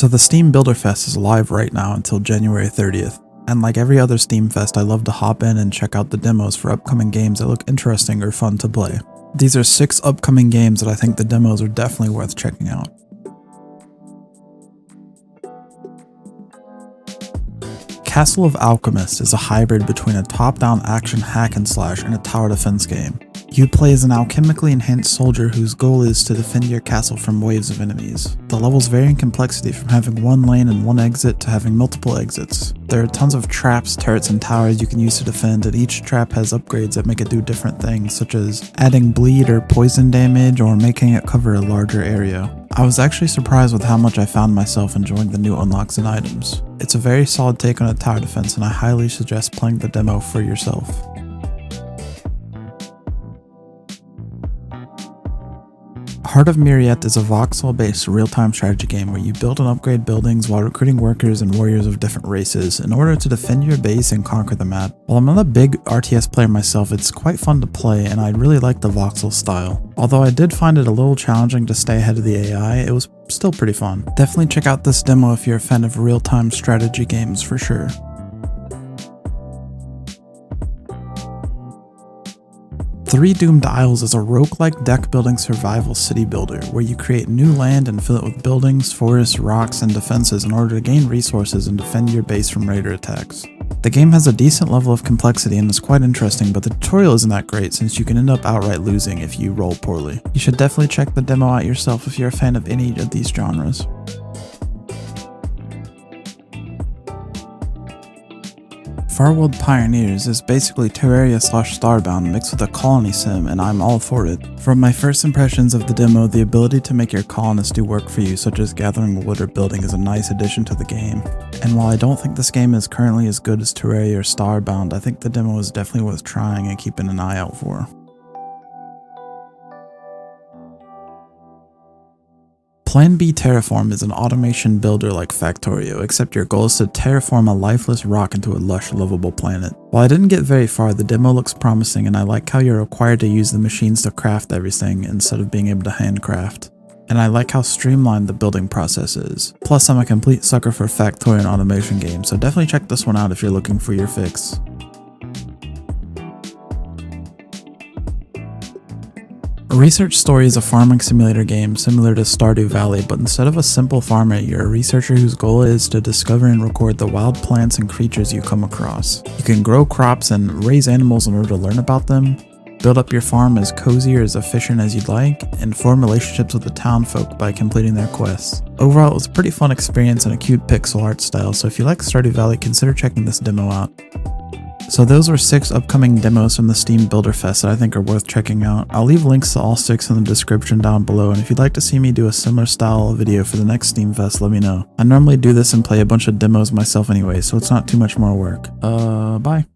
So the Steam Builder Fest is live right now until January 30th. And like every other Steam Fest, I love to hop in and check out the demos for upcoming games that look interesting or fun to play. These are 6 upcoming games that I think the demos are definitely worth checking out. Castle of Alchemist is a hybrid between a top-down action hack and slash and a tower defense game. You play as an alchemically enhanced soldier whose goal is to defend your castle from waves of enemies. The levels vary in complexity from having one lane and one exit to having multiple exits. There are tons of traps, turrets, and towers you can use to defend, and each trap has upgrades that make it do different things, such as adding bleed or poison damage or making it cover a larger area. I was actually surprised with how much I found myself enjoying the new unlocks and items. It's a very solid take on a tower defense, and I highly suggest playing the demo for yourself. Heart of Miriet is a voxel-based real-time strategy game where you build and upgrade buildings while recruiting workers and warriors of different races in order to defend your base and conquer the map. While I'm not a big RTS player myself, it's quite fun to play and I really like the voxel style. Although I did find it a little challenging to stay ahead of the AI, it was still pretty fun. Definitely check out this demo if you're a fan of real-time strategy games for sure. Three Doomed Isles is a roguelike deck-building survival city builder, where you create new land and fill it with buildings, forests, rocks, and defenses in order to gain resources and defend your base from raider attacks. The game has a decent level of complexity and is quite interesting, but the tutorial isn't that great since you can end up outright losing if you roll poorly. You should definitely check the demo out yourself if you're a fan of any of these genres. Farworld Pioneers is basically Terraria/Starbound mixed with a colony sim, and I'm all for it. From my first impressions of the demo, the ability to make your colonists do work for you, such as gathering wood or building, is a nice addition to the game. And while I don't think this game is currently as good as Terraria or Starbound, I think the demo is definitely worth trying and keeping an eye out for. Plan B Terraform is an automation builder like Factorio, except your goal is to terraform a lifeless rock into a lush, livable planet. While I didn't get very far, the demo looks promising and I like how you're required to use the machines to craft everything instead of being able to handcraft. And I like how streamlined the building process is. Plus, I'm a complete sucker for Factorio automation games, so definitely check this one out if you're looking for your fix. Research Story is a farming simulator game similar to Stardew Valley, but instead of a simple farmer, you're a researcher whose goal is to discover and record the wild plants and creatures you come across. You can grow crops and raise animals in order to learn about them, build up your farm as cozy or as efficient as you'd like, and form relationships with the town folk by completing their quests. Overall, it was a pretty fun experience and a cute pixel art style, so if you like Stardew Valley, consider checking this demo out. So those were 6 upcoming demos from the Steam Builder Fest that I think are worth checking out. I'll leave links to all 6 in the description down below, and if you'd like to see me do a similar style video for the next Steam Fest, let me know. I normally do this and play a bunch of demos myself anyway, so it's not too much more work. Bye.